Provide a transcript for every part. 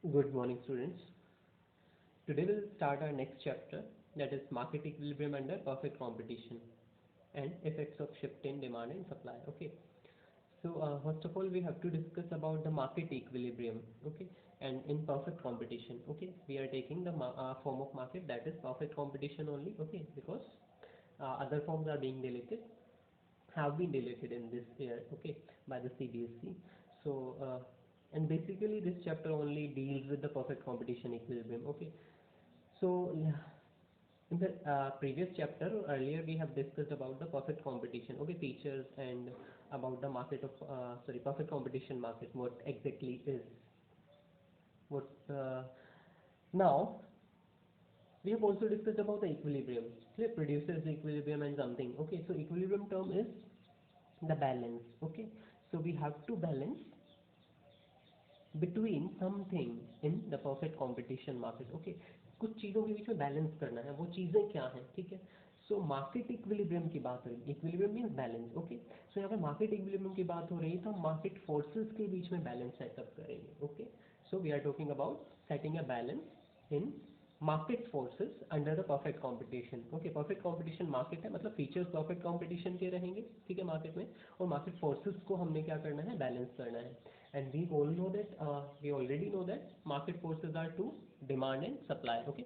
Good morning, students. Today we'll start our next chapter, that is market equilibrium under perfect competition and effects of shift in demand and supply. Okay. So first of all, we have to discuss about the market equilibrium. Okay. And in perfect competition. Okay. We are taking the form of market that is perfect competition only. Okay. Because other forms are being deleted, have been deleted in this year. Okay. By the CBSE. So and basically this chapter only deals with the perfect competition equilibrium. Okay. So yeah, in the previous chapter earlier we have discussed about the perfect competition, okay, features and about the market of perfect competition market, what exactly is what now we have also discussed about the equilibrium. Clear, produces the equilibrium and something. Okay, so equilibrium term is the balance. Okay, so we have to balance between something in the perfect competition market. Okay, कुछ चीज़ों के बीच में balance करना है, वो चीज़ें क्या हैं, ठीक है. सो मार्केट इक्विलिब्रियम की बात हो रही है, इक्विलिब्रियम मीन्स बैलेंस. ओके, सो यहाँ पे मार्केट इक्विलिब्रियम की बात हो रही है तो हम मार्केट फोर्सेस के बीच में बैलेंस सेटअप करेंगे. Okay, so we are talking about setting a balance in market forces under the perfect competition. Okay, perfect competition market है, मतलब फीचर्स परफेक्ट कंपटीशन के रहेंगे, ठीक है, मार्केट में, और मार्केट फोर्सेस को हमने क्या करना है, बैलेंस करना है. And we already know that market forces are two: demand and supply. Okay,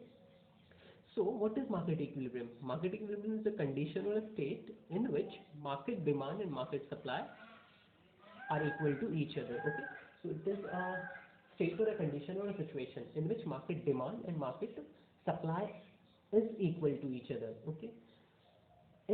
so what is market equilibrium? Market equilibrium is a condition or a state in which market demand and market supply are equal to each other. Okay, so it is a state or a condition or a situation in which market demand and market supply is equal to each other. Okay,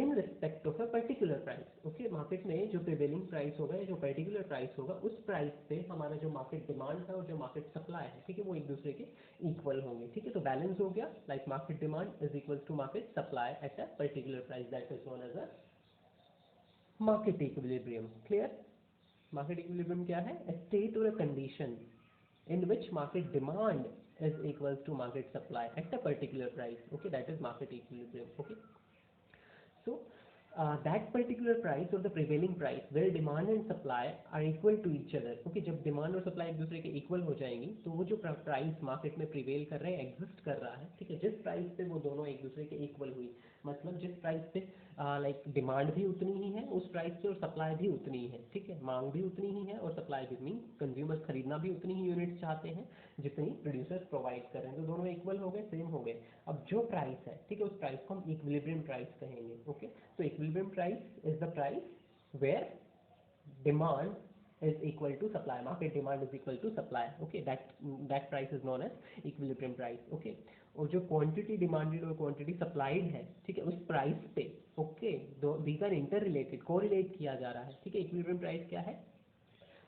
in respect of a particular price. Okay, market में जो prevailing price होगा या जो particular price होगा, उस price पे हमारा जो मार्केट डिमांड है और जो मार्केट सप्लाई है, ठीक है, वो एक दूसरे के इक्वल होंगे. ठीक है, तो बैलेंस हो गया, like market demand is equal to market supply at a particular price, that is known as a market equilibrium. Clear, market equilibrium क्या है, a state or a condition in which market demand is equals to market supply at a particular price. Okay, that is market equilibrium. Okay, so that particular price or the prevailing price where demand and supply are equal to each other. Okay, जब demand और supply एक दूसरे के equal हो जाएंगी तो वो जो price market में prevail कर रहे हैं, exist कर रहा है, ठीक है, जिस price पे वो दोनों एक दूसरे के equal हुई, मतलब जिस price पे like demand भी उतनी ही है उस price पे और supply भी उतनी ही है, ठीक है, मांग भी उतनी ही है और supply भी, मीन consumers खरीदना भी उतनी ही units चाहते हैं जितनी producers provide कर रहे हैं, तो दोनों equal हो गए, same हो गए. अब जो price है, ठीक है, उस price को हम equilibrium price कहेंगे. ओके, तो equilibrium price is the price where demand is equal to supply, market demand is equal to supply. Okay, that price is known as equilibrium price. Okay, और जो quantity demanded और quantity supplied है, ठीक है, उस price पे, okay, these are interrelated, correlate किया जा रहा है. ठीक है, equilibrium price क्या है,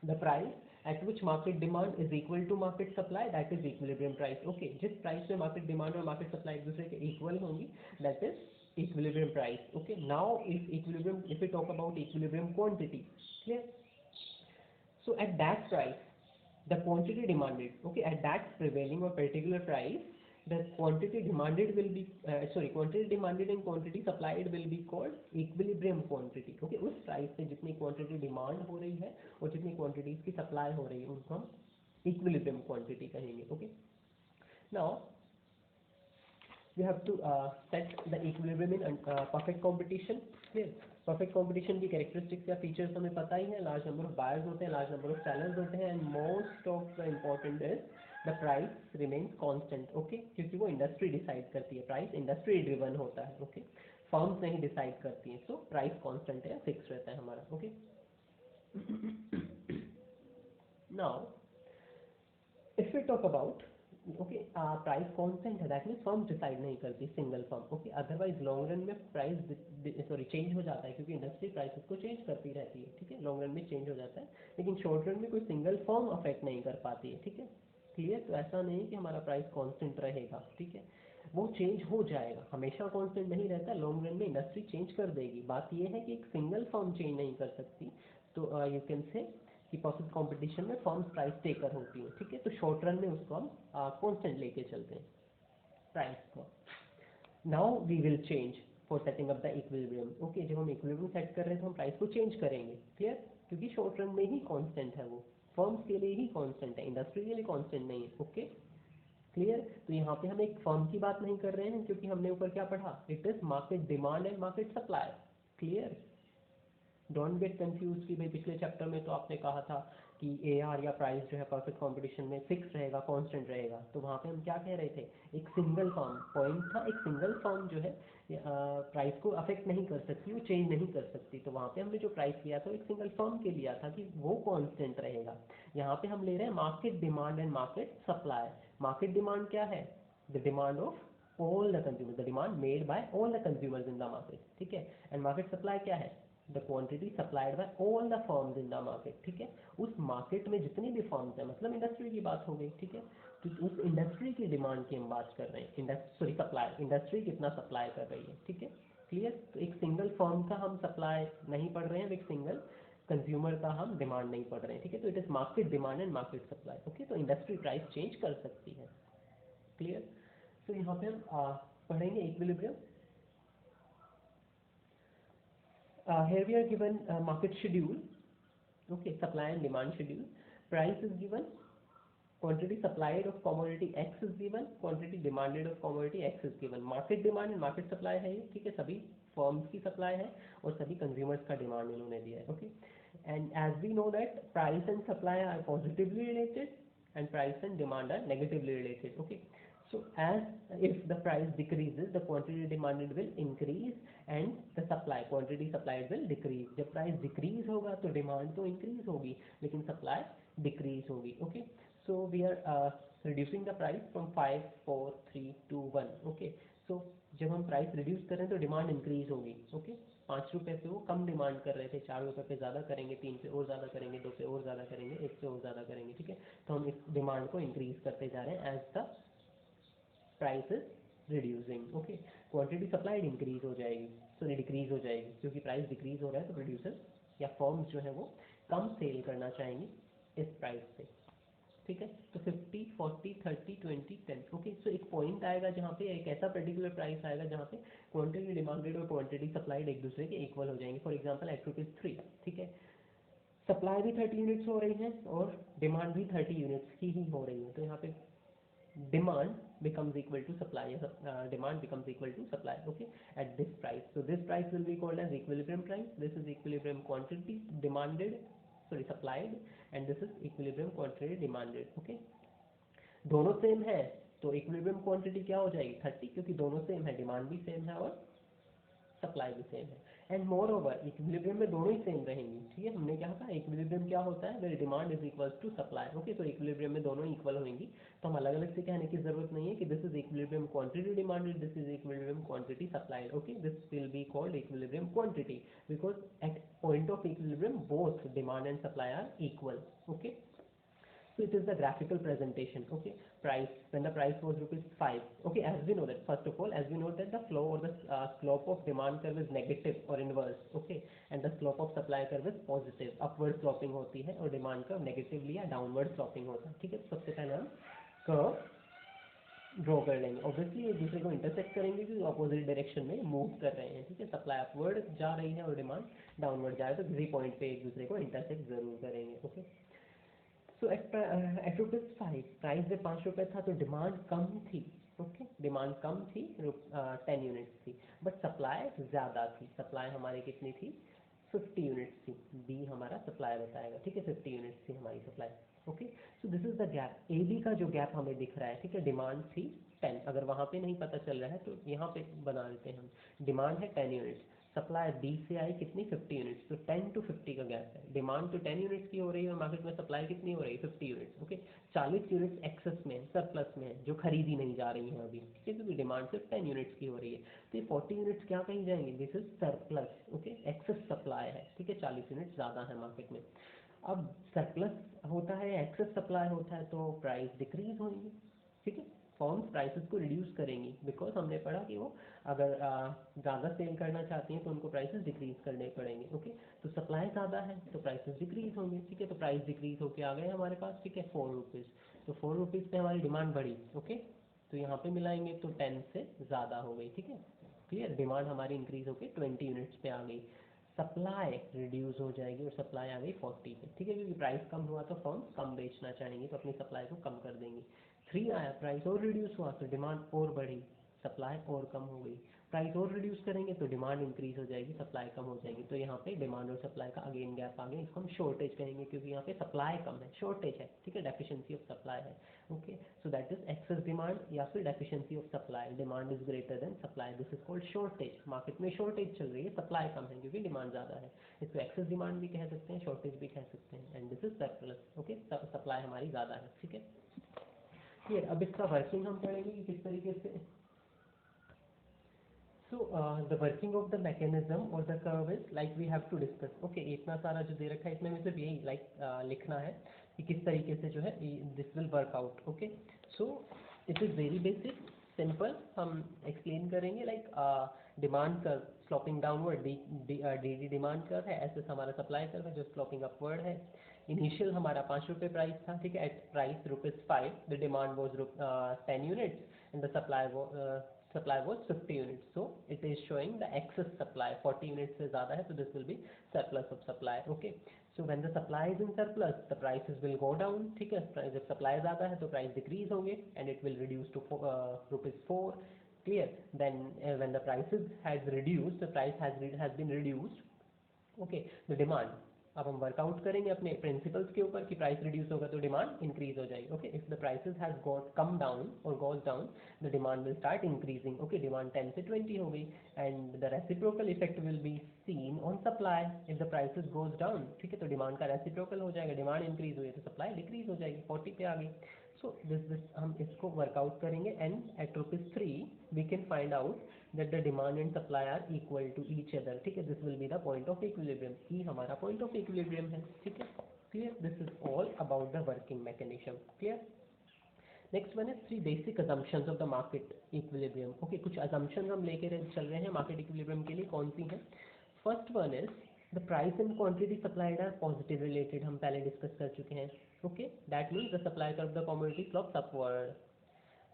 the price at which market demand is equal to market supply, that is equilibrium price. Okay, जिस price में market demand और market supply एक दूसरे के equal होंगी, that is equilibrium price. Okay, now if we talk about equilibrium quantity, clear, so at that price the quantity demanded, okay, at that prevailing or particular price the quantity demanded will be quantity demanded and quantity supplied will be called equilibrium quantity. Okay, उस price पे जितनी quantity demand हो रही है और जितनी quantities की supply हो रही है उनको हम equilibrium quantity कहेंगे. Okay, now we have to set the equilibrium in perfect competition. Clear, perfect competition की characteristics या features हमें पता ही है, large number of buyers होते हैं, large number of sellers होते हैं, and most of the important is the price remains constant. Okay, क्योंकि वो industry decide करती है, price industry driven होता है. Okay, firms नहीं decide करती हैं, so price constant है, fixed रहता है हमारा. Okay, now if we talk about, okay, price constant है, दैट मीन्स फर्म डिसाइड नहीं करती, single firm. Okay, otherwise long run में प्राइस चेंज हो जाता है क्योंकि इंडस्ट्री प्राइसेस को चेंज करती रहती है. ठीक है, लॉन्ग रन में चेंज हो जाता है, लेकिन शॉर्ट रन में कोई सिंगल फर्म अफेक्ट नहीं कर पाती है. ठीक है, क्लियर, तो ऐसा नहीं कि हमारा प्राइस कांस्टेंट रहेगा. ठीक है, वो चेंज हो जाएगा, हमेशा कांस्टेंट नहीं रहता, लॉन्ग रन में इंडस्ट्री चेंज कर देगी. बात ये है कि एक सिंगल फर्म चेंज नहीं कर सकती, तो यू कैन से कि परफेक्ट कंपटीशन में फर्म्स प्राइस टेकर होती है. ठीक है, तो शॉर्ट रन में उसको हम कांस्टेंट लेके चलते हैं प्राइस को. Now we will change for setting up the equilibrium. Okay, जब हम इक्विलिब्रियम सेट कर रहे हैं तो हम प्राइस को चेंज करेंगे. क्लियर, क्योंकि शॉर्ट रन में ही कांस्टेंट है वो. फर्म्स के लिए ही कांस्टेंट है, इंडस्ट्री के लिए कांस्टेंट नहीं है। Okay clear. तो यहाँ पे हम एक फर्म की बात नहीं कर रहे हैं क्योंकि हमने ऊपर क्या पढ़ा, it is market demand and market supply. Clear, don't get confuse कि भाई पिछले चैप्टर में तो आपने कहा था कि AR या प्राइस जो है परफेक्ट कंपटीशन में फिक्स रहेगा, कांस्टेंट रहेगा। तो वहाँ पे हम क्या कह रहे थे, एक सिंगल फर्म पॉइंट था, एक सिंगल फर्म जो है प्राइस को अफेक्ट नहीं कर सकती, वो चेंज नहीं कर सकती। तो वहाँ पे हमने जो प्राइस लिया था एक सिंगल फर्म के लिया था कि वो कांस्टेंट रहेगा। यहाँ पे हम ले रहे हैं market demand and market supply. Market demand क्या है, the demand of all the consumer, the demand made by all the consumers in the market, ठीक है। एंड मार्केट सप्लाई क्या है, the quantity supplied by all the firms in the market, ठीक है। उस market में जितनी भी फर्म्स है, मतलब इंडस्ट्री की बात हो गई, ठीक है। तो उस इंडस्ट्री की डिमांड की हम बात कर रहे हैं, सॉरी सप्लाई, इंडस्ट्री कितना सप्लाई कर रही है, ठीक है क्लियर। तो एक सिंगल फर्म का हम सप्लाई नहीं पढ़ रहे हैं, एक सिंगल कंज्यूमर का हम डिमांड नहीं पढ़ रहे हैं, ठीक है। तो it is market demand and market supply. Okay, तो इंडस्ट्री प्राइस चेंज कर सकती है। क्लियर। तो यहाँ पे हम पढ़ेंगे equilibrium. Here we are given market schedule, okay, supply and demand schedule. Price is given, quantity supplied of commodity X is given, quantity demanded of commodity X is given. Market demand and market supply है ये, ठीक है, सभी firms की supply है और सभी consumers का डिमांड इन्होंने दिया है। Okay, and as we know that price and supply are positively related and price and demand are negatively related. Okay, so as if the price decreases, the quantity demanded will increase and the supply quantity supplied will decrease. जब price decrease होगा तो demand तो increase होगी लेकिन supply decrease होगी। Okay, so we are reducing the price from 5 4 3 2 1. Okay, so जब हम price reduce करें तो डिमांड इंक्रीज होगी। ओके, 5 रुपये पे वो कम डिमांड कर रहे थे, 4 रुपये पे ज़्यादा करेंगे, 3 पे और ज़्यादा करेंगे, 2 पे और ज़्यादा करेंगे, 1 पे और ज़्यादा करेंगे, ठीक है। तो हम इस डिमांड को इंक्रीज करते जा रहे हैं as the price is reducing. Okay, quantity supplied increase हो जाएगी, सॉरी डिक्रीज हो जाएगी, क्योंकि प्राइस डिक्रीज हो रहा है तो प्रोड्यूसर या फर्म्स जो है वो कम सेल करना चाहेंगे इस प्राइस पे, ठीक है। तो 50 40 30 20 10। ओके, सो एक पॉइंट आएगा जहाँ पे एक ऐसा पर्टिकुलर प्राइस आएगा जहाँ पे क्वांटिटी डिमांडेड और क्वांटिटी सप्लाइड एक दूसरे के इक्वल हो जाएंगे। फॉर एग्जांपल एट ₹3, ठीक है, सप्लाई भी 30 यूनिट्स हो रही है और डिमांड भी 30 यूनिट्स की ही हो रही है। तो यहाँ पे demand becomes equal to supply, demand becomes equal to supply, okay, at this price. So this price will be called as equilibrium price. This is equilibrium quantity demanded, sorry supplied, and this is equilibrium quantity demanded. Okay, दोनों same है तो equilibrium quantity क्या हो जाएगी 30, क्योंकि दोनों same है, demand भी सेम है और सप्लाई भी सेम है। एंड मोर ओवर इक्विलिब्रियम में दोनों ही सेम रहेंगी, ठीक है। हमने क्या कहा, इक्विलिब्रियम क्या होता है, where demand is equal to supply. Okay, तो इक्विलिब्रियम में दोनों इक्वल होंगी, तो हम अलग अलग से कहने की जरूरत नहीं है कि this is equilibrium quantity demanded, this is equilibrium quantity supplied. Okay, this will be called equilibrium quantity because at point of equilibrium both demand and supply are equal. Okay, so it is the graphical presentation. Okay, price, when the price was ₹5. Okay, as we know that, first of all, as we know that the flow or the slope of demand curve is negative or inverse. Okay, and the slope of supply curve is positive, upward sloping होती है, और demand curve negatively या downward sloping होता है, ठीक है। तो सबसे पहले हम curve ड्रॉ कर लेंगे। ऑब्वियसली एक दूसरे को इंटरसेक्ट करेंगे क्योंकि अपोजिट डायरेक्शन में मूव कर रहे हैं, ठीक है। सप्लाई अपवर्ड जा रही है और डिमांड डाउनवर्ड जा रही है, तो किसी पॉइंट पे एक दूसरे को इंटरसेक्ट जरूर करेंगे। ओके, सो एट ₹5 प्राइस जब 5 रुपये था तो डिमांड कम थी। ओके, डिमांड कम थी, 10 यूनिट्स थी, बट सप्लाई ज़्यादा थी। सप्लाई हमारी कितनी थी, 50 यूनिट्स थी। बी हमारा सप्लाई बताएगा, ठीक है, 50 यूनिट्स थी हमारी supply. Okay, so this is the gap, A B का जो गैप हमें दिख रहा है, ठीक है। डिमांड थी 10, अगर वहाँ पे नहीं पता चल रहा है तो यहाँ पे बना देते हैं हम। डिमांड है 10 यूनिट्स, सप्लाई बी से आई कितनी 50 यूनिट्स, तो 10 to 50 का गैप है। डिमांड तो 10 यूनिट्स की हो रही है और मार्केट में सप्लाई कितनी हो रही है 50 यूनिट्स। ओके, 40 यूनिट्स एक्सेस में है, सरप्लस में है, जो खरीदी नहीं जा रही है अभी, ठीक है, क्योंकि डिमांड सिर्फ 10 यूनिट्स की हो रही है। तो ये 40 यूनिट्स क्या कहीं जाएंगे, this is surplus. Okay, excess supply है, ठीक है, 40 यूनिट ज़्यादा है मार्केट में। अब सरप्लस होता है, एक्सेस सप्लाई होता है, तो प्राइस डिक्रीज होंगी, ठीक है। फर्म्स प्राइसेस को रिड्यूस करेंगी बिकॉज हमने पढ़ा कि वो अगर ज़्यादा सेल करना चाहती हैं तो उनको प्राइसेस डिक्रीज करने पड़ेंगे। ओके, तो सप्लाई ज़्यादा है तो प्राइसेस डिक्रीज होंगे, ठीक है। तो प्राइस डिक्रीज होके आ गए हमारे पास, ठीक है, ₹4। तो ₹4 पे हमारी डिमांड बढ़ी। ओके, तो यहाँ पे मिलाएंगे तो 10 से ज़्यादा हो गई, ठीक है, क्लियर। डिमांड हमारी इंक्रीज होके 20 यूनिट्स पे आ गई। सप्लाई रिड्यूस हो जाएगी और सप्लाई आ गई 40 पे, ठीक है, क्योंकि प्राइस कम हुआ तो फर्म कम बेचना चाहेंगे तो अपनी सप्लाई को कम कर देंगे। 3 आया, प्राइस और रिड्यूस हुआ तो डिमांड और बढ़ी, सप्लाई और कम हो गई, प्राइस और रिड्यूस करेंगे तो डिमांड इंक्रीज हो जाएगी, सप्लाई कम हो जाएगी, तो यहाँ पे डिमांड और सप्लाई का अगेन गैप आ गया, इसको हम शॉर्टेज कहेंगे क्योंकि यहाँ पे सप्लाई कम है, शॉर्टेज है, ठीक है, डेफिशिएंसी ऑफ सप्लाई है। Okay, so that is excess demand या फिर deficiency of supply, demand is greater than supply, this is called shortage. Market में शॉर्टेज चल रही है, सप्लाई कम है क्योंकि डिमांड ज़्यादा है, इसको एक्सेस डिमांड भी कह सकते हैं, शॉर्टेज भी कह सकते हैं, and this is surplus. Okay, supply हमारी ज़्यादा है, ठीक है, क्लियर। अब इसका वर्किंग हम पढ़ेंगे कि किस तरीके से। So the working of the mechanism or the curve is like we have to discuss. Okay, इतना सारा जो दे रखा है इसमें हमें सिर्फ यही लिखना है कि किस तरीके से जो है this will work out. Okay, so it is very basic, simple. हम explain करेंगे like demand curve sloping downward, D demand curve है, एस हमारा सप्लाई कर्व है जो स्लोपिंग अपवर्ड है। इनिशियल हमारा 5 रुपये प्राइस था, ठीक है, at price ₹5 the demand was 10 units and the supply was 50 units, so it is showing the excess supply, 40 units से ज़्यादा है, so this will be surplus of supply. Okay, so when the supply is in surplus the prices will go down, ठीक है, जब supply ज़्यादा है तो price decrease होंगे and it will reduce to ₹4, clear। Then when the prices has reduced, the price has been reduced, okay, the demand, अब हम workout करेंगे अपने प्रिंसिपल्स के ऊपर कि प्राइस रिड्यूस होगा तो डिमांड इंक्रीज हो जाएगी। Okay, if the prices has got come down और goes down the demand will start increasing. Okay, demand 10 से 20 हो गई and the reciprocal effect will be seen on supply. If the prices goes down, ठीक है, तो demand का reciprocal हो जाएगा, डिमांड इंक्रीज हुई तो सप्लाई डिक्रीज हो जाएगी, 40 पे आ गई। सो दिस हम इसको वर्कआउट करेंगे and at ₹3 we can find out that the demand and supply are equal to each other, ठीक है, this will be the point of equilibrium, E हमारा point of equilibrium है, ठीक है, clear। this is all about the working mechanism, clear। next one is 3 basic assumptions of the market equilibrium। okay, कुछ assumptions हम लेके चल रहे हैं market equilibrium के लिए, कौन सी हैं। first one is the price and quantity supplied are positive related, हम पहले डिस्कस कर चुके हैं। okay, that means the supply curve of the commodity slopes upward।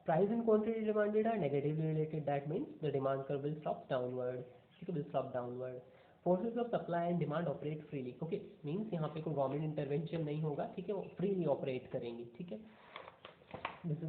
Price and quantity demanded are negatively related, that means the demand curve will slop downward, ठीक है, will slop downward। Forces of supply and demand operate freely, okay, means यहाँ पे कोई government intervention नहीं होगा, ठीक है, वो फ्रीली ऑपरेट करेंगी, ठीक है,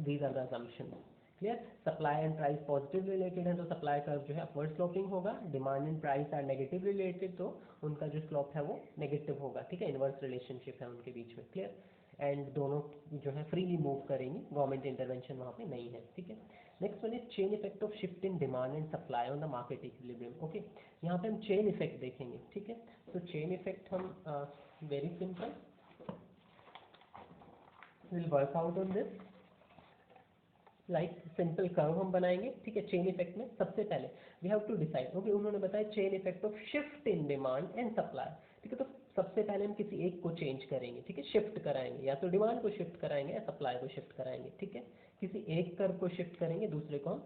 these are the assumptions, clear। Supply and price positive related है तो सप्लाई कर्व जो है अपवर्ड स्लोपिंग होगा, demand and price are negative related तो उनका जो स्लोप है वो नेगेटिव होगा, ठीक है, इनवर्स रिलेशनशिप है उनके बीच में, क्लियर। एंड दोनों जो है फ्रीली मूव करेंगी, गवर्नमेंट इंटरवेंशन वहाँ पे नहीं है, ठीक है। Next one is chain effect of shift in demand and supply on the market equilibrium. Okay, यहाँ पे हम चेन इफेक्ट देखेंगे, ठीक है। तो चेन इफेक्ट हम very simple will work out on this, like simple curve हम बनाएंगे, ठीक है। चेन इफेक्ट में सबसे पहले we have to decide, okay, उन्होंने बताया chain effect of shift in demand and supply, ठीक है। तो सबसे पहले हम किसी एक को चेंज करेंगे, ठीक है, शिफ्ट कराएंगे, या तो डिमांड को शिफ्ट कराएंगे या सप्लाई को शिफ्ट कराएंगे, ठीक है। किसी एक कर्व को शिफ्ट करेंगे, दूसरे को हम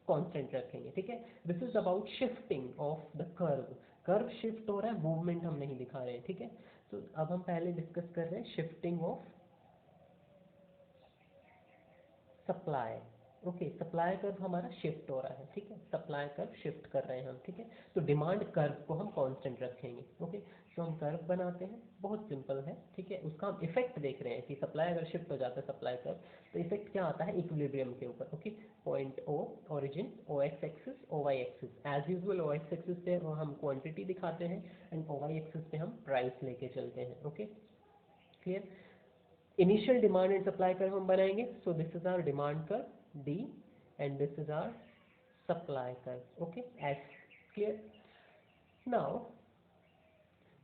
कांस्टेंट रखेंगे, ठीक है। This is about shifting of the curve, curve shift हो रहा है, मूवमेंट हम नहीं दिखा रहे हैं, ठीक है। तो अब हम पहले डिस्कस कर रहे हैं shifting of supply. Okay, supply curve हमारा शिफ्ट हो रहा है, ठीक है, सप्लाई कर्व शिफ्ट कर रहे हैं हम, ठीक है। तो डिमांड कर्व को हम कांस्टेंट रखेंगे। ओके, तो हम कर्व बनाते हैं, बहुत सिंपल है, ठीक है। उसका हम इफेक्ट देख रहे हैं कि सप्लाई अगर शिफ्ट हो जाता है सप्लाई कर्व, तो इफेक्ट क्या आता है इक्विलिब्रियम के ऊपर। Okay, point O origin, O X axis, O Y axis, as usual O X axis पे हम क्वांटिटी दिखाते हैं एंड ओ वाई एक्सिस पे हम प्राइस लेके चलते हैं। Okay, clear. Initial demand and supply curve हम बनाएंगे, so this is our demand curve D and this is our supply curve. Okay, S, clear. Now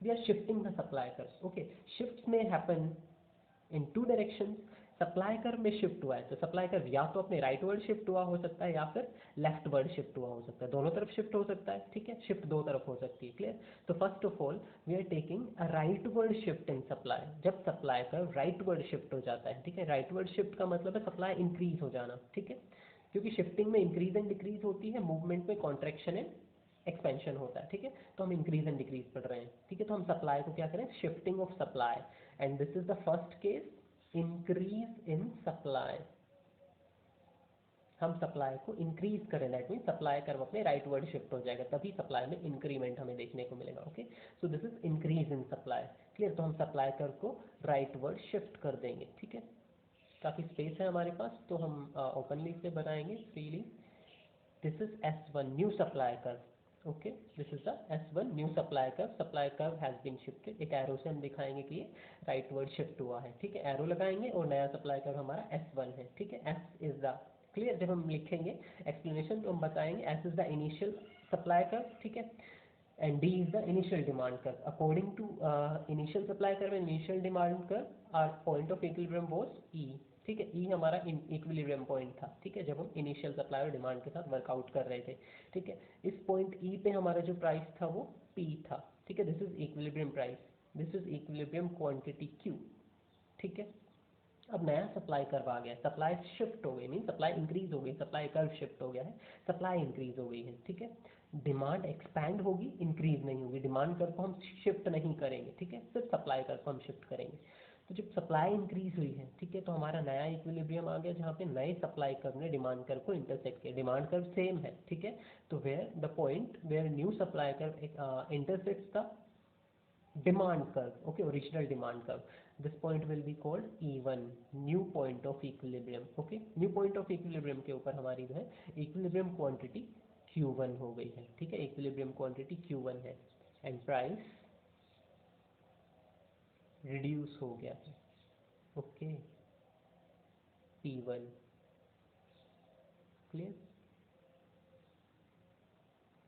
we are shifting the supply curve। okay, shifts may happen in two directions। Supply curve में shift हुआ है तो supply curve या तो अपने right word shift हुआ हो सकता है या फिर लेफ्ट वर्ड शिफ्ट हुआ हो सकता है, दोनों तरफ शिफ्ट हो सकता है, ठीक है, शिफ्ट दो तरफ हो सकती है, क्लियर। तो first of all we are taking a rightward shift in supply, जब supply curve rightward shift हो जाता है, ठीक है, राइट वर्ड शिफ्ट का मतलब है सप्लाई इंक्रीज हो जाना, ठीक है, क्योंकि शिफ्टिंग में इंक्रीज एंड डिक्रीज होती है, मूवमेंट में कॉन्ट्रैक्शन एंड एक्सपेंशन होता है, ठीक है। तो हम इंक्रीज एंड डिक्रीज पढ़ रहे हैं, ठीक है। तो हम सप्लाई को क्या करें, shifting of supply, and this is the first case, increase in supply, हम सप्लाई को इंक्रीज करें, दैट मीन सप्लाई कर्व अपने राइट वर्ड शिफ्ट हो जाएगा, तभी सप्लाई में इंक्रीमेंट हमें देखने को मिलेगा। Okay, so this is increase in supply. Clear, तो हम सप्लाई कर्व को राइट वर्ड शिफ्ट कर देंगे। ठीक है, काफ़ी स्पेस है हमारे पास, तो हम ओपनली से बनाएंगे freely. This is S1 new supply curve. Okay, this is the S1 new supply curve. Supply curve has been shifted, एक एरो से हम दिखाएंगे कि ये राइट वर्ड शिफ्ट हुआ है। ठीक है, एरो लगाएंगे और नया सप्लाई कर्व हमारा S1 है। ठीक है, S इज द, क्लियर, जब हम लिखेंगे एक्सप्लेनेशन तो हम बताएंगे S is the initial supply curve. ठीक है, and D is the initial demand curve. According to initial supply curve and initial demand curve, our point of equilibrium was E. ठीक है, E हमारा इक्विलिब्रियम पॉइंट था। ठीक है, जब हम इनिशियल सप्लाई और डिमांड के साथ वर्कआउट कर रहे थे। ठीक है, इस पॉइंट E पे हमारा जो प्राइस था वो P था। ठीक है, this is equilibrium price, this is equilibrium quantity Q। ठीक है, अब नया सप्लाई कर्व आ गया, सप्लाई शिफ्ट हो गई, मीन सप्लाई इंक्रीज हो गई, सप्लाई कर्व शिफ्ट हो गया है, सप्लाई इंक्रीज हो गई है। ठीक है, डिमांड एक्सपैंड होगी, इंक्रीज नहीं होगी, डिमांड कर्व को हम शिफ्ट नहीं करेंगे। ठीक है, सिर्फ सप्लाई कर्व को हम शिफ्ट करेंगे। तो जब सप्लाई इंक्रीज हुई है, ठीक है, तो हमारा नया इक्विलिब्रियम आ गया जहाँ पे नए सप्लाई कर्व ने डिमांड कर्व को इंटरसेक्ट किया। डिमांड कर्व सेम है। ठीक है, तो where the point where new supply curve intersects the demand curve, okay, original demand curve, this point will be called E1, new point of equilibrium। okay, new point of equilibrium के ऊपर हमारी जो है equilibrium quantity Q1 हो गई है। ठीक है, equilibrium quantity Q1 है and price reduce हो गया है। okay, P1, clear,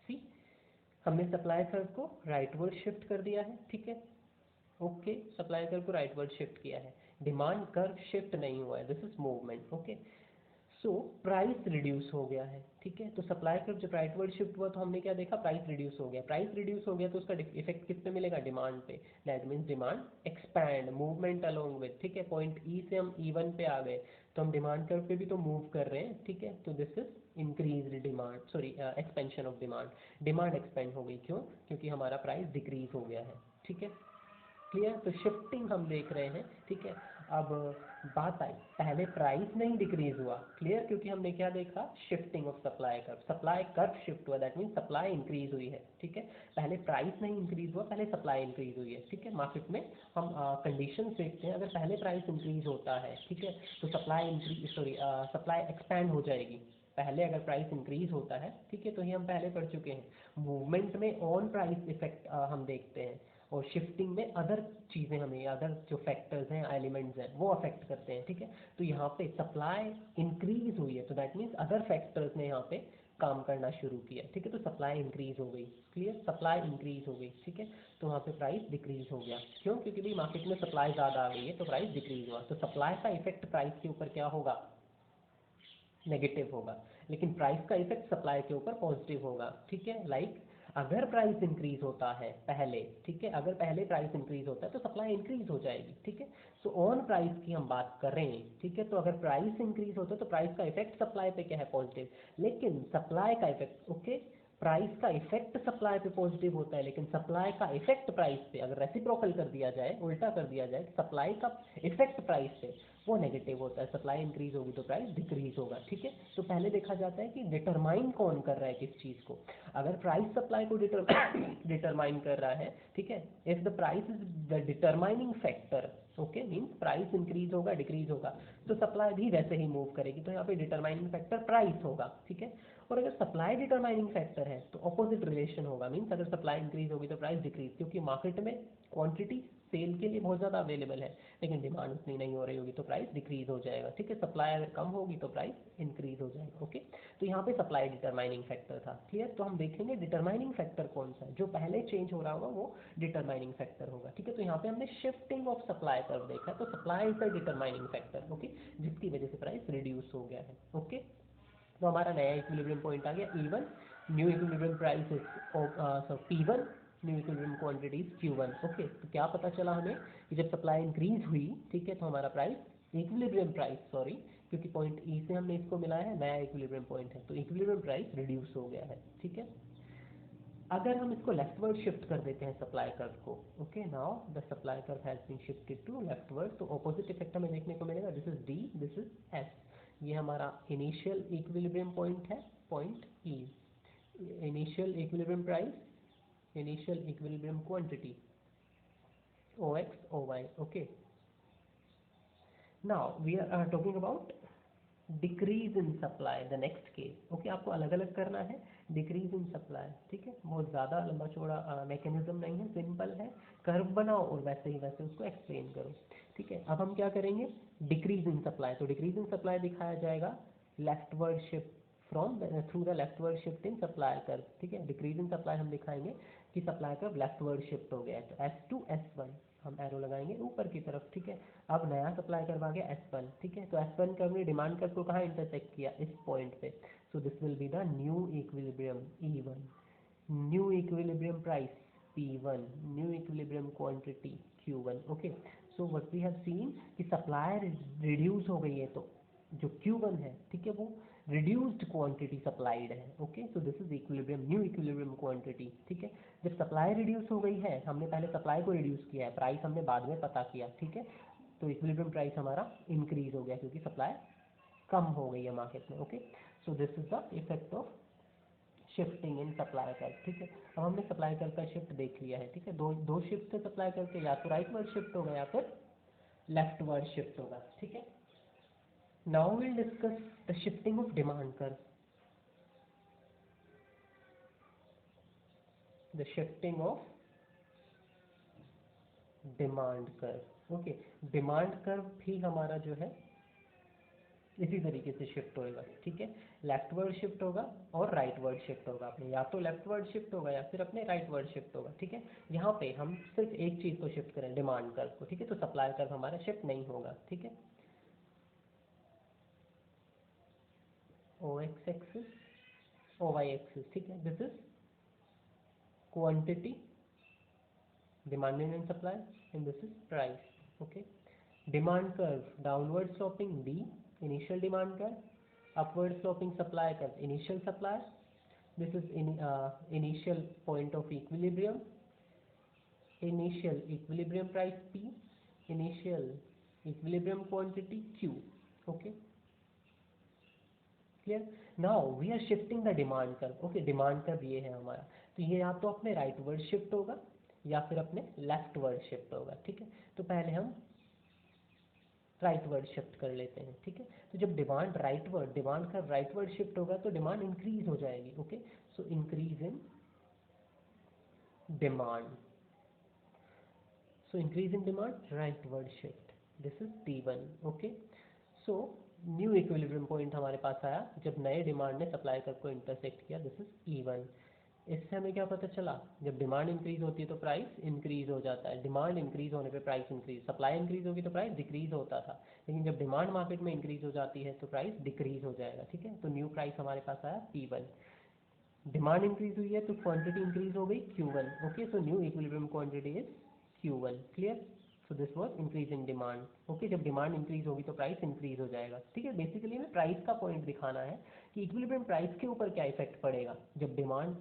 see, हमने सप्लाई कर्व को राइटवर्ड शिफ्ट कर दिया है। ठीक है, ओके, सप्लाई कर्व को राइटवर्ड शिफ्ट किया है, डिमांड कर्व शिफ्ट नहीं हुआ है, this is movement. Okay, so price reduce हो गया है। ठीक है, तो सप्लाई कर्व जब राइटवर्ड शिफ्ट हुआ तो हमने क्या देखा, प्राइस रिड्यूस हो गया। प्राइस रिड्यूस हो गया तो उसका इफेक्ट किस पे मिलेगा, डिमांड पे, that means demand expand, movement along with. ठीक है, पॉइंट ई से हम E1 पे आ गए तो हम डिमांड कर्व पे भी तो मूव कर रहे हैं। ठीक है, तो this is increase demand, sorry expansion of demand, demand expand हो गई। क्यों, क्योंकि हमारा प्राइस डिक्रीज हो गया है। ठीक है, क्लियर, तो शिफ्टिंग हम देख रहे हैं। ठीक है, अब बात आई, पहले प्राइस नहीं डिक्रीज हुआ, क्लियर, क्योंकि हमने क्या देखा, shifting of supply curve, supply curve shift हुआ, दैट मीन सप्लाई इंक्रीज हुई है। ठीक है, पहले प्राइस नहीं इंक्रीज हुआ, पहले सप्लाई इंक्रीज हुई है। ठीक है, मार्केट में हम कंडीशन देखते हैं, अगर पहले प्राइस इंक्रीज होता है, ठीक है, तो supply increase, sorry supply expand हो जाएगी। पहले अगर प्राइस इंक्रीज होता है, ठीक है, तो ये हम पहले पढ़ चुके हैं। मूवमेंट में ऑन प्राइस इफेक्ट हम देखते हैं, और शिफ्टिंग में अदर चीज़ें हमें, अदर जो फैक्टर्स हैं, एलिमेंट्स हैं, वो अफेक्ट करते हैं। ठीक है, तो यहाँ पे सप्लाई इंक्रीज हुई है, तो दैट मीन्स अदर फैक्टर्स ने यहाँ पे काम करना शुरू किया। ठीक है, तो सप्लाई इंक्रीज हो गई, क्लियर, सप्लाई इंक्रीज हो गई। ठीक है, तो वहाँ पे प्राइस डिक्रीज हो गया। क्यों, क्योंकि भाई मार्केट में सप्लाई ज़्यादा आ गई है तो प्राइस डिक्रीज हुआ, तो सप्लाई का इफेक्ट प्राइस के ऊपर क्या होगा, नेगेटिव होगा, लेकिन प्राइस का इफेक्ट सप्लाई के ऊपर पॉजिटिव होगा। ठीक है, लाइक अगर प्राइस इंक्रीज होता है पहले, ठीक है, अगर पहले प्राइस इंक्रीज होता है तो सप्लाई इंक्रीज हो जाएगी। ठीक है, सो ऑन प्राइस की हम बात करें, ठीक है, तो अगर प्राइस इंक्रीज होता है तो प्राइस का इफेक्ट सप्लाई पे क्या है, पॉजिटिव, लेकिन सप्लाई का इफेक्ट, ओके, प्राइस का इफेक्ट सप्लाई पे पॉजिटिव होता है, लेकिन सप्लाई का इफेक्ट प्राइस पे, अगर रेसिप्रोकल कर दिया जाए, उल्टा कर दिया जाए, सप्लाई का इफेक्ट प्राइस पे वो नेगेटिव होता है, सप्लाई इंक्रीज होगी तो प्राइस डिक्रीज होगा। ठीक है, तो पहले देखा जाता है कि डिटरमाइन कौन कर रहा है किस चीज़ को, अगर प्राइस सप्लाई को डिटरमाइन कर रहा है, ठीक है, if the price is the determining factor, okay, means price increase होगा, डिक्रीज होगा, तो सप्लाई भी वैसे ही मूव करेगी, तो यहाँ पे डिटरमाइनिंग फैक्टर प्राइस होगा। ठीक है, और अगर सप्लाई डिटरमाइनिंग फैक्टर है तो ऑपोजिट रिलेशन होगा, मीन्स अगर सप्लाई इंक्रीज होगी तो प्राइस डिक्रीज, क्योंकि मार्केट में क्वांटिटी सेल के लिए बहुत ज़्यादा अवेलेबल है लेकिन डिमांड उतनी नहीं हो रही होगी तो प्राइस डिक्रीज हो जाएगा। ठीक है, सप्लाई अगर कम होगी तो प्राइस इंक्रीज हो जाएगा। ओके, तो यहाँ पे सप्लाई डिटरमाइनिंग फैक्टर था, क्लियर, तो हम देखेंगे डिटरमाइनिंग फैक्टर कौन सा है, जो पहले चेंज हो रहा होगा वो डिटरमाइनिंग फैक्टर होगा। ठीक है, तो यहाँ पे हमने शिफ्टिंग ऑफ सप्लाई कर्व देखा, तो supply is the determining factor, okay, जिसकी वजह से प्राइस रिड्यूस हो गया है। ओके, तो हमारा नया इक्विलिब्रियम पॉइंट आ गया E1, new equilibrium price is P1, new equilibrium quantity is Q1। Okay, तो क्या पता चला हमें कि जब सप्लाई इंक्रीज हुई, ठीक है, तो हमारा प्राइस इक्विलिब्रियम प्राइस, सॉरी, क्योंकि पॉइंट E से हमने इसको मिलाया है, नया इक्विलिब्रियम पॉइंट है, तो इक्विलिब्रियम प्राइस रिड्यूस हो गया है। ठीक है, अगर हम इसको लेफ्टवर्ड शिफ्ट कर देते हैं सप्लाई कर्व को, okay, now the supply curve has been shifted to leftward, तो ऑपोजिट इफेक्ट हमें देखने को मिलेगा, this is D, this is S, ये हमारा इनिशियल इक्विलिब्रियम पॉइंट है, point E. Initial equilibrium price, initial equilibrium quantity OX, OY, okay. Now we are talking about decrease in supply, the next case. Okay, आपको अलग अलग करना है decrease in supply, ठीक है। बहुत ज़्यादा लंबा चौड़ा मैकेनिज्म नहीं है, सिंपल है। कर्व बनाओ और वैसे ही वैसे उसको एक्सप्लेन करो, ठीक है। अब हम क्या करेंगे, डिक्रीज इन सप्लाई। तो डिक्रीज इन सप्लाई दिखाया जाएगा leftward shift from through the leftward shift in supply curve, ठीक है। डिक्रीज इन सप्लाई हम दिखाएंगे कि सप्लाई कर्व लेफ्टवर्ड शिफ्ट हो गया है, तो S2 S1 हम एरो लगाएंगे ऊपर की तरफ, ठीक है। अब नया सप्लाई कर्व आ गया S1, ठीक है। तो S1 कर्व ने डिमांड कर्व को कहाँ इंटरसेक्ट किया, इस पॉइंट पे। So this will be the new equilibrium E1, new equilibrium price P1, new equilibrium quantity Q1। Okay, so what we have seen कि सप्लाई रिड्यूस हो गई है, तो जो Q1 है, ठीक है, वो रिड्यूस्ड क्वांटिटी सप्लाइड है। Okay, so this is equilibrium, new equilibrium quantity, ठीक है। जब सप्लाई रिड्यूस हो गई है, हमने पहले सप्लाई को रिड्यूस किया है, प्राइस हमने बाद में पता किया, ठीक है। तो इक्विलिब्रियम प्राइस हमारा इंक्रीज हो गया क्योंकि सप्लाई कम हो गई है मार्केट में। Okay, so this is the effect of shifting in supply curve, ठीक है। अब हमने सप्लाई कर्व का शिफ्ट देख लिया है, ठीक है। दो शिफ्ट से सप्लाई कर्व के, या तो राइट वर्ड शिफ्ट होगा या फिर लेफ्ट वर्ड शिफ्ट होगा, ठीक है। Now will discuss the shifting of demand curve, the shifting of demand curve. Okay, demand curve भी हमारा जो है इसी तरीके से शिफ्ट होएगा, ठीक है। लेफ्ट वर्ड शिफ्ट होगा और राइट वर्ड शिफ्ट होगा अपने, या तो लेफ्ट वर्ड शिफ्ट होगा या फिर अपने राइट वर्ड शिफ्ट होगा, ठीक है। यहाँ पे हम सिर्फ एक चीज़ को शिफ्ट करें, डिमांड कर्व को, ठीक है। तो सप्लाई कर्व हमारा शिफ्ट नहीं होगा, ठीक है। OX एक्सिस, OY एक्सिस, ठीक है। This is quantity, demand and supply, and this is price. Okay, demand curve downward sloping D, initial demand curve, upward sloping supply curve, initial supply. This is initial point of equilibrium, initial equilibrium price P, initial equilibrium quantity Q. Okay, clear? Now we are shifting the demand curve. Okay, demand curve ये है हमारा, तो ये या तो अपने right word shift होगा या फिर अपने लेफ्ट वर्ड शिफ्ट होगा, ठीक है। तो पहले हम राइट वर्ड शिफ्ट कर लेते हैं, ठीक है। तो जब डिमांड का राइट वर्ड शिफ्ट होगा तो डिमांड इंक्रीज हो जाएगी। Okay, so increase in demand, so increase in demand right word shift, this is T1। Okay, so new equilibrium point हमारे पास आया जब नए डिमांड ने सप्लाई कर्व को इंटरसेक्ट किया, दिस इज E1। इससे हमें क्या पता चला, जब डिमांड इंक्रीज होती है तो प्राइस इंक्रीज हो जाता है, डिमांड इंक्रीज होने पे प्राइस इंक्रीज, सप्लाई इंक्रीज होगी तो प्राइस डिक्रीज होता था, लेकिन जब डिमांड मार्केट में इंक्रीज हो जाती है तो प्राइस डिक्रीज हो जाएगा, ठीक है। तो न्यू प्राइस हमारे पास आया P1, डिमांड इंक्रीज हुई है तो क्वांटिटी इंक्रीज हो गई Q1। Okay, so new equilibrium quantity is Q1, clear. So this was increase in demand. Okay, जब डिमांड इंक्रीज होगी तो प्राइस इंक्रीज हो जाएगा, ठीक है। बेसिकली हमें प्राइस का पॉइंट दिखाना है कि इक्विलिब्रियम प्राइस के ऊपर क्या इफेक्ट पड़ेगा जब डिमांड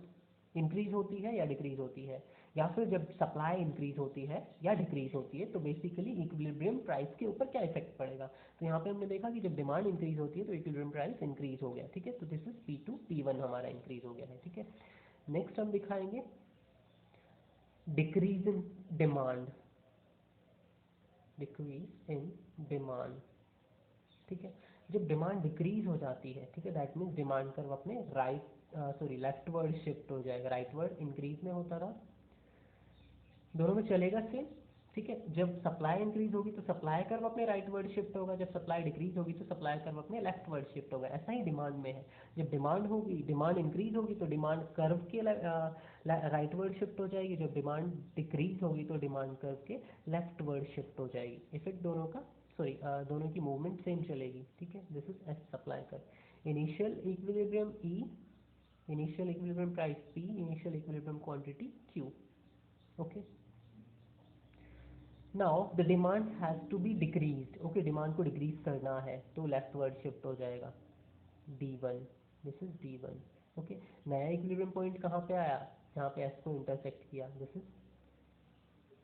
इंक्रीज होती है या डिक्रीज होती है, या फिर जब सप्लाई इंक्रीज होती है या डिक्रीज होती है, तो बेसिकली इक्विलिब्रियम प्राइस के ऊपर क्या इफेक्ट पड़ेगा। तो यहाँ पे हमने देखा कि जब डिमांड इंक्रीज होती है तो इक्विलिब्रियम प्राइस इंक्रीज हो गया, ठीक है। तो दिस इज P2 P1 हमारा इंक्रीज हो गया है, ठीक है। नेक्स्ट हम दिखाएंगे decrease in demand, decrease in demand, ठीक है। जब डिमांड डिक्रीज हो जाती है, ठीक है, दैट मीन्स डिमांड कर्व अपने लेफ्ट वर्ड शिफ्ट हो जाएगा, राइट वर्ड इंक्रीज में होता रहा, दोनों में चलेगा सेम, ठीक है। जब सप्लाई इंक्रीज होगी तो सप्लाई कर्व अपने राइट वर्ड शिफ्ट होगा, जब सप्लाई डिक्रीज होगी तो सप्लाई कर्व अपने लेफ्ट वर्ड शिफ्ट होगा। ऐसा ही डिमांड में है, जब डिमांड इंक्रीज होगी तो डिमांड कर्व के राइट वर्ड शिफ्ट हो जाएगी, जब डिमांड डिक्रीज होगी तो डिमांड कर्व के लेफ्ट वर्ड शिफ्ट हो जाएगी। इफेक्ट दोनों का दोनों की मूवमेंट सेम चलेगी, ठीक है। This is S supply curve, initial equilibrium E, initial equilibrium price P, initial equilibrium quantity Q। Okay, now the demand has to be decreased. Okay, demand को डिक्रीज करना है तो लेफ्ट वर्ड शिफ्ट हो जाएगा D1, this is D1। Okay, नया equilibrium point कहाँ पे आया, जहाँ पे S को इंटरसेक्ट किया, this is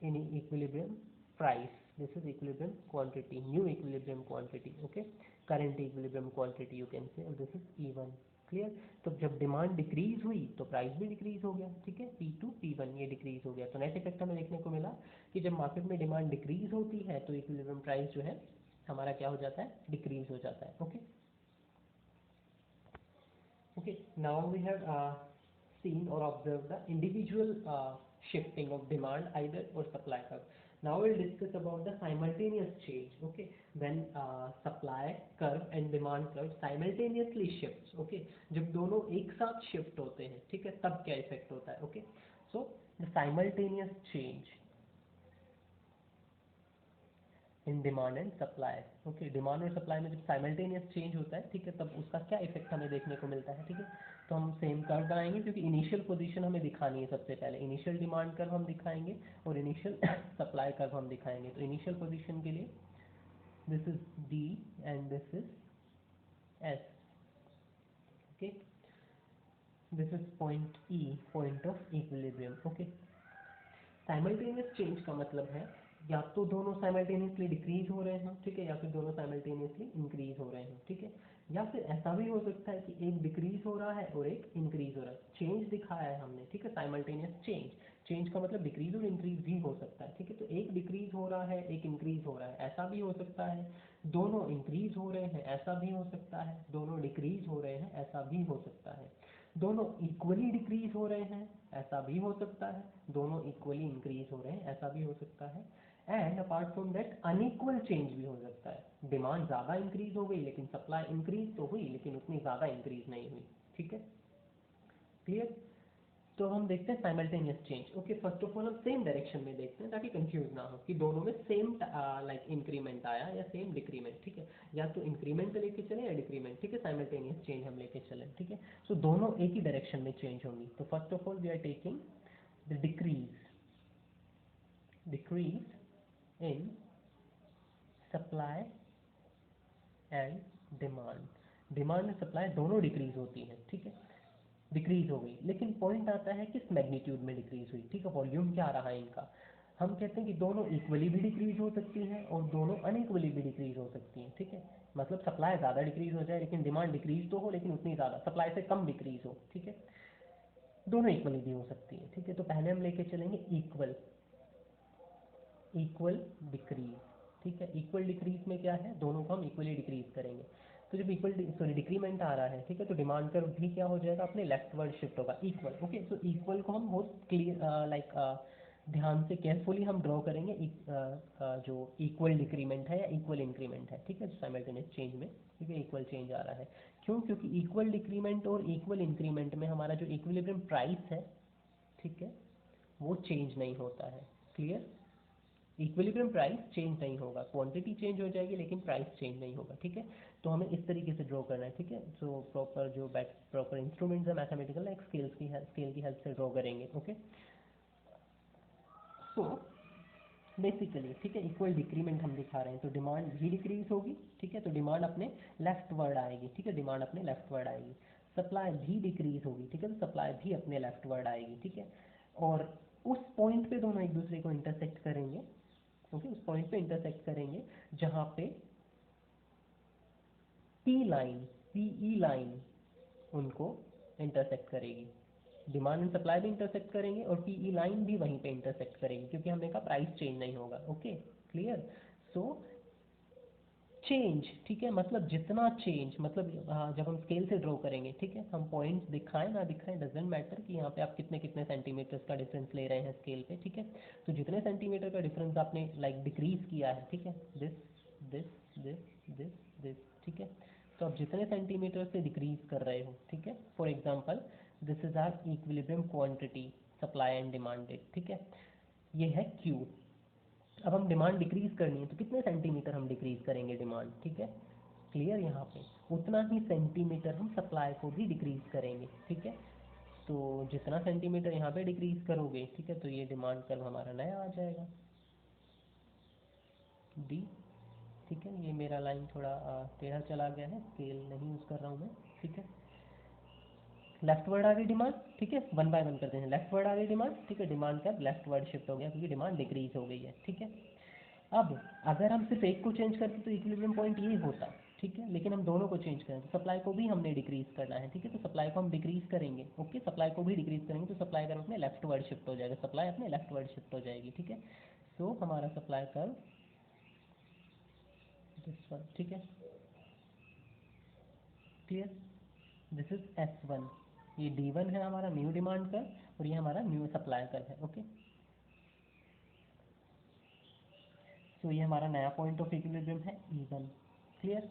in equilibrium price, this is equilibrium quantity, new equilibrium quantity. Okay, current equilibrium quantity you can say, और दिस इज E1। क्लियर। तो जब डिमांड डिक्रीज हुई तो प्राइस भी डिक्रीज हो गया, ठीक है, P2 P1 ये डिक्रीज हो गया। तो नेट इफेक्ट हमें देखने को मिला कि जब मार्केट में डिमांड डिक्रीज होती है तो इक्विलिब्रियम प्राइस जो है हमारा क्या हो जाता है, डिक्रीज हो जाता है। Okay okay, now we have seen or observed the individual shifting of demand either or supply curve. Now we'll discuss about the simultaneous change. Okay, when supply curve and demand curve simultaneously shifts. Okay, जब दोनों एक साथ shift होते हैं, ठीक है, तब क्या effect होता है। Okay, so the simultaneous change in demand and supply. Okay, demand और सप्लाई में जब साइमल्टेनियस चेंज होता है, ठीक है, तब उसका क्या इफेक्ट हमें देखने को मिलता है। ठीक है, तो हम सेम कर्व बनाएंगे क्योंकि इनिशियल पोजीशन हमें दिखानी है। सबसे पहले इनिशियल डिमांड कर्व हम दिखाएंगे और इनिशियल सप्लाई कर्व हम दिखाएंगे। तो इनिशियल पोजीशन के लिए this is D and this is S. Okay, this is point E, point of equilibrium. Okay, simultaneous change का मतलब है या तो दोनों साइमल्टेनियसली डिक्रीज हो रहे हैं, ठीक है, या फिर दोनों साइमल्टेनियसली इंक्रीज हो रहे हैं, ठीक है, या फिर ऐसा भी हो सकता है कि एक डिक्रीज हो रहा है और एक इंक्रीज हो रहा है। चेंज दिखाया है हमने, ठीक है, साइमल्टेनियस चेंज। चेंज का मतलब डिक्रीज और इंक्रीज भी हो सकता है, ठीक है, तो एक डिक्रीज हो रहा है एक इंक्रीज हो रहा है, ऐसा भी हो सकता है। दोनों इंक्रीज हो रहे हैं, ऐसा भी हो सकता है। दोनों डिक्रीज हो रहे हैं, ऐसा भी हो सकता है। दोनों इक्वली डिक्रीज हो रहे हैं, ऐसा भी हो सकता है। दोनों इक्वली इंक्रीज हो रहे हैं, ऐसा भी हो सकता है। And apart from that unequal change भी हो सकता है। डिमांड ज़्यादा इंक्रीज हो गई लेकिन सप्लाई इंक्रीज तो हुई लेकिन उतनी ज़्यादा इंक्रीज नहीं हुई। ठीक है, क्लियर। तो हम देखते हैं simultaneous change. Okay, first of all हम सेम डायरेक्शन में देखते हैं ताकि कंफ्यूज ना हो कि दोनों में सेम लाइक इंक्रीमेंट आया या सेम डिक्रीमेंट। ठीक है, या तो इंक्रीमेंट लेके चले या डिक्रीमेंट। ठीक है, साइमल्टेनियस चेंज हम लेके चले। ठीक है, सो दोनों एक ही डायरेक्शन में चेंज होंगी। तो first of all we are taking the decrease in supply and demand. Demand और सप्लाई दोनों डिक्रीज होती हैं, ठीक है, डिक्रीज हो गई, लेकिन पॉइंट आता है किस मैग्नीट्यूड में डिक्रीज हुई। ठीक है, वॉल्यूम क्या रहा है इनका। हम कहते हैं कि दोनों इक्वली भी डिक्रीज हो सकती हैं और दोनों अनइक्वली भी डिक्रीज हो सकती हैं। ठीक है, मतलब सप्लाई ज़्यादा डिक्रीज हो जाए लेकिन डिमांड डिक्रीज तो हो लेकिन उतनी ज़्यादा सप्लाई से कम डिक्रीज हो। ठीक है, दोनों इक्वली भी हो सकती है। ठीक है, तो पहले हम लेके चलेंगे इक्वल इक्वल डिक्रीज। ठीक है, इक्वल डिक्रीज में क्या है, दोनों को हम इक्वली डिक्रीज करेंगे। तो जब इक्वल सॉरी डिक्रीमेंट आ रहा है, ठीक है, तो डिमांड कर्व भी क्या हो जाएगा, अपने लेफ्ट वर्ड शिफ्ट होगा, इक्वल। ओके, तो इक्वल को हम बहुत क्लियर लाइक ध्यान से केयरफुली हम ड्रॉ करेंगे जो इक्वल डिक्रीमेंट है या इक्वल इंक्रीमेंट है। ठीक है, साइमल्टेनियस चेंज में, ठीक है, इक्वल चेंज आ रहा है। क्यों, क्योंकि इक्वल डिक्रीमेंट और इक्वल इंक्रीमेंट में हमारा जो इक्विलिब्रियम प्राइस है, ठीक है, वो चेंज नहीं होता है। क्लियर, इक्विलिब्रियम प्राइस चेंज नहीं होगा, क्वांटिटी चेंज हो जाएगी लेकिन प्राइस चेंज नहीं होगा। ठीक है, तो हमें इस तरीके से ड्रॉ करना है। ठीक है, सो प्रॉपर जो प्रॉपर इंस्ट्रूमेंट्स है मैथमेटिकल लाइक स्केल की हेल्प से ड्रॉ करेंगे। ओके, सो बेसिकली, ठीक है, इक्वल डिक्रीमेंट हम दिखा रहे हैं तो डिमांड भी डिक्रीज होगी। ठीक है, तो डिमांड अपने लेफ्ट वर्ड आएगी। ठीक है, डिमांड अपने लेफ्ट वर्ड आएगी। सप्लाई भी डिक्रीज होगी। ठीक है, तो सप्लाई भी अपने लेफ्ट वर्ड आएगी। ठीक है, और उस पॉइंट पे दोनों एक दूसरे को इंटरसेक्ट करेंगे। ओके, उस पॉइंट पे इंटरसेक्ट करेंगे जहां पे पी लाइन पीई लाइन उनको इंटरसेक्ट करेगी। डिमांड एंड सप्लाई भी इंटरसेक्ट करेंगे और पीई लाइन भी वहीं पे इंटरसेक्ट करेगी क्योंकि हमने कहा प्राइस चेंज नहीं होगा। Okay, clear. सो चेंज, ठीक है, मतलब जितना चेंज, मतलब जब हम स्केल से ड्रॉ करेंगे, ठीक है, हम पॉइंट्स दिखाएं ना दिखाएं डजेंट मैटर कि यहाँ पे आप कितने कितने सेंटीमीटर्स का डिफरेंस ले रहे हैं स्केल पे। ठीक है, तो जितने सेंटीमीटर का डिफरेंस आपने लाइक डिक्रीज किया है, ठीक है, this this this this this, ठीक है, तो आप जितने सेंटीमीटर से डिक्रीज कर रहे हो, ठीक है, for example this is our equilibrium quantity supplied and demanded. ठीक है, ये है क्यू। अब हम डिमांड डिक्रीज करनी है तो कितने सेंटीमीटर हम डिक्रीज करेंगे डिमांड। ठीक है, क्लियर, यहाँ पे उतना ही सेंटीमीटर हम सप्लाई को भी डिक्रीज करेंगे। ठीक है, तो जितना सेंटीमीटर यहाँ पे डिक्रीज करोगे, ठीक है, तो ये डिमांड कर्व हमारा नया आ जाएगा डी। ठीक है, ये मेरा लाइन थोड़ा टेढ़ा चला गया है, स्केल नहीं यूज़ कर रहा हूँ मैं। ठीक है, लेफ्ट वर्ड आ गई डिमांड। ठीक है, वन बाय वन करते हैं। लेफ्ट वर्ड आ गई डिमांड, ठीक है, डिमांड का लेफ्ट वर्ड शिफ्ट हो गया क्योंकि डिमांड डिक्रीज हो गई है। ठीक है, अब अगर हम सिर्फ एक को चेंज करते तो इक्विलिब्रियम पॉइंट ये होता। ठीक है, लेकिन हम दोनों को चेंज करें तो सप्लाई को भी हमने डिक्रीज करना है, ठीक है, तो सप्लाई को हम डिक्रीज करेंगे, ओके, सप्लाई को भी डिक्रीज करेंगे तो सप्लाई कर्व अपने लेफ्ट वर्ड शिफ्ट हो जाएगा, सप्लाई अपने लेफ्ट वर्ड शिफ्ट हो जाएगी, ठीक है। तो हमारा सप्लाई कर्व दिस वन, ठीक है, क्लियर, दिस इज S1, ये D1 है हमारा न्यू डिमांड कर्व और ये हमारा न्यू सप्लाई कर्व है, ओके। तो ये हमारा नया पॉइंट ऑफ इक्विलिब्रियम है E1, क्लियर।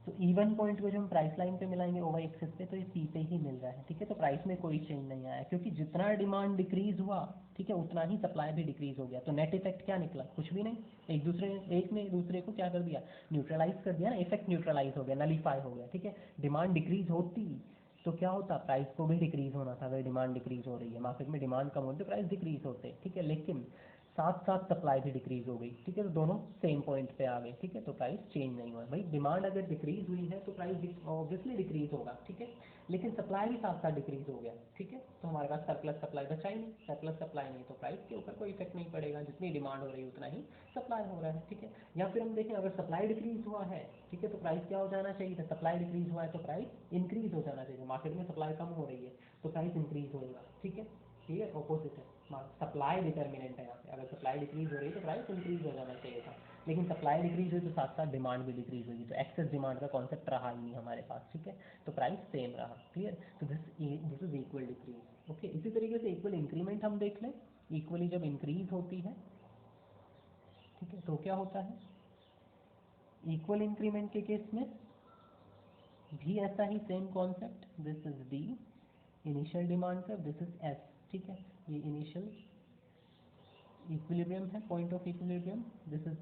तो E1 पॉइंट को जो हम प्राइस लाइन पे मिलाएंगे ओवर एक्सिस पे, तो ये P पे ही मिल रहा है, ठीक है, तो प्राइस में कोई चेंज नहीं आया क्योंकि जितना डिमांड डिक्रीज हुआ, ठीक है, उतना ही सप्लाई भी डिक्रीज हो गया, तो नेट इफेक्ट क्या निकला, कुछ भी नहीं, एक ने दूसरे को क्या कर दिया, न्यूट्रलाइज कर दिया ना, इफेक्ट न्यूट्रलाइज हो गया, नलीफाई हो गया, ठीक है। डिमांड डिक्रीज होती तो क्या होता, प्राइस को भी डिक्रीज होना था, अगर डिमांड डिक्रीज हो रही है, मार्केट में डिमांड कम होती तो प्राइस डिक्रीज होते, ठीक है, लेकिन साथ साथ सप्लाई भी डिक्रीज हो गई, ठीक है, तो दोनों सेम पॉइंट पे आ गए, ठीक है, तो प्राइस चेंज नहीं हुआ। भाई डिमांड अगर डिक्रीज हुई है तो प्राइस ऑब्वियसली डिक्रीज होगा, ठीक है, लेकिन सप्लाई भी साथ साथ डिक्रीज हो गया, ठीक है, तो हमारे पास सरप्लस सप्लाई बचा ही नहीं, सरप्लस सप्लाई नहीं तो प्राइस के ऊपर कोई इफेक्ट नहीं पड़ेगा, जितनी डिमांड हो रही है उतना ही सप्लाई हो रहा है, ठीक है। या फिर हम देखें अगर सप्लाई डिक्रीज हुआ है, ठीक है, तो प्राइस क्या हो जाना चाहिए था, सप्लाई डिक्रीज हुआ है तो प्राइस इंक्रीज हो जाना चाहिए, मार्केट में सप्लाई कम हो रही है तो प्राइस इंक्रीज होगा, ठीक है, ये ऑपोजिट है, सप्लाई डिटर्मिनेंट है यहाँ पे, अगर सप्लाई डिक्रीज हो रही है तो प्राइस इंक्रीज हो जाना चाहिए था, लेकिन सप्लाई डिक्रीज हुई तो साथ साथ डिमांड भी डिक्रीज होगी, तो एक्सेस डिमांड का कॉन्सेप्ट रहा ही नहीं हमारे पास, ठीक है, तो प्राइस सेम रहा, क्लियर। तो this is equal decrease, okay. इसी तरीके से इक्वल इंक्रीमेंट हम देख लें, इक्वली जब इंक्रीज होती है, ठीक है, तो क्या होता है, इक्वल इंक्रीमेंट के केस में भी ऐसा ही same concept, this is D initial demand curve, this is S, ठीक है, ये इनिशियल इक्विलिब्रियम है, point of equilibrium, this is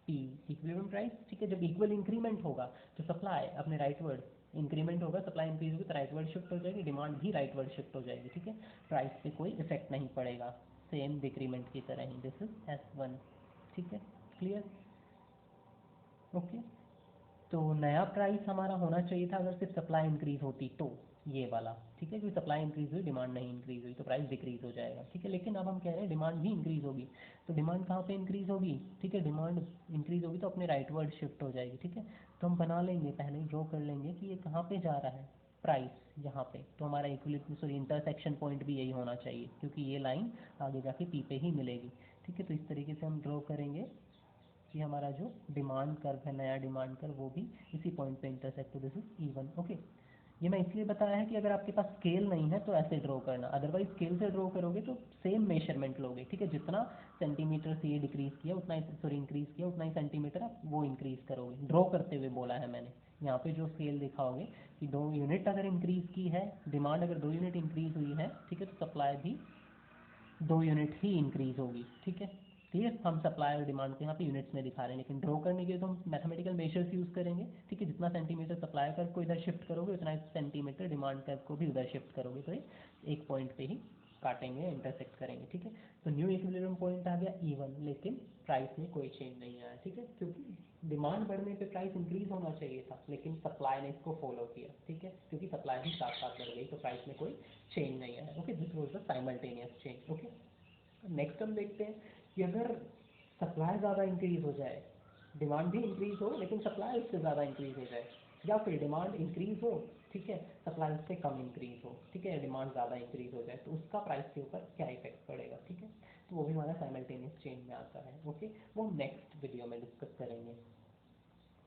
P equilibrium price, ठीक है। जब इक्वल इंक्रीमेंट होगा तो सप्लाई अपने राइटवर्ड इंक्रीमेंट होगा, सप्लाई इंक्रीज होगी तो राइटवर्ड शिफ्ट हो जाएगी, डिमांड भी राइटवर्ड शिफ्ट हो जाएगी, ठीक है, प्राइस पे कोई इफेक्ट नहीं पड़ेगा, सेम डिक्रीमेंट की तरह ही, दिस इज S1, ठीक है, क्लियर, ओके। तो नया प्राइस हमारा होना चाहिए था अगर सिर्फ सप्लाई इंक्रीज होती तो, ये वाला, ठीक है, क्योंकि सप्लाई इंक्रीज हुई डिमांड नहीं इंक्रीज हुई तो प्राइस डिक्रीज हो जाएगा, ठीक है, लेकिन अब हम कह रहे हैं डिमांड भी इंक्रीज होगी, तो डिमांड कहाँ पे इंक्रीज होगी, ठीक है, डिमांड इंक्रीज होगी तो अपने राइटवर्ड शिफ्ट हो जाएगी, ठीक है, तो हम बना लेंगे, पहले ही ड्रॉ कर लेंगे कि ये कहाँ पे जा रहा है प्राइस, यहाँ पे, तो हमारा इक्विलिब्रियम सॉरी इंटरसेक्शन पॉइंट भी यही होना चाहिए क्योंकि ये लाइन आगे जाके पी पे ही मिलेगी, ठीक है, तो इस तरीके से हम ड्रॉ करेंगे कि हमारा जो डिमांड कर्व है, नया डिमांड कर्व, वो भी इसी पॉइंट पे इंटरसेक्ट, तो दिस इज E1, ओके। ये मैं इसलिए बताया है कि अगर आपके पास स्केल नहीं है तो ऐसे ड्रॉ करना, अदरवाइज स्केल से ड्रॉ करोगे तो सेम मेजरमेंट लोगे, ठीक है, जितना सेंटीमीटर से ये डिक्रीज किया उतना ही, सॉरी इंक्रीज किया उतना ही सेंटीमीटर आप वो इंक्रीज करोगे, ड्रॉ करते हुए बोला है मैंने। यहाँ पे जो स्केल दिखाओगे कि 2 यूनिट अगर इंक्रीज की है डिमांड, अगर 2 यूनिट इंक्रीज हुई है, ठीक है, तो सप्लाई भी 2 यूनिट ही इंक्रीज होगी, ठीक है, क्लियर। हम सप्लाई और डिमांड को यहाँ पे यूनिट्स में दिखा रहे हैं, लेकिन ड्रॉ करने के लिए तो हम मैथमेटिकल मेजर्स यूज़ करेंगे, ठीक है, जितना सेंटीमीटर सप्लाई कर्व को इधर शिफ्ट करोगे उतना सेंटीमीटर डिमांड कर्व को भी उधर शिफ्ट करोगे, तो ये एक पॉइंट पे ही काटेंगे, इंटरसेक्ट करेंगे, ठीक है। तो न्यू इक्विलिब्रियम पॉइंट आ गया E1, लेकिन प्राइस में कोई चेंज नहीं आया, ठीक है, क्योंकि डिमांड बढ़ने पे प्राइस इंक्रीज होना चाहिए था, लेकिन सप्लाई ने इसको फॉलो किया, ठीक है, क्योंकि सप्लाई भी साथ साथ बढ़ गई तो प्राइस में कोई चेंज नहीं आया, okay, this was the simultaneous change, okay. Next हम देखते हैं कि अगर सप्लाई ज़्यादा इंक्रीज हो जाए, डिमांड भी इंक्रीज हो लेकिन सप्लाई उससे ज़्यादा इंक्रीज हो जाए, या फिर डिमांड इंक्रीज हो, ठीक है, सप्लाई उससे कम इंक्रीज हो, ठीक है, डिमांड ज़्यादा इंक्रीज हो जाए, तो उसका प्राइस के ऊपर क्या इफेक्ट पड़ेगा, ठीक है, तो वो भी हमारा साइमल्टेनियस चेंज में आता है, ओके, वो नेक्स्ट वीडियो में डिस्कस करेंगे।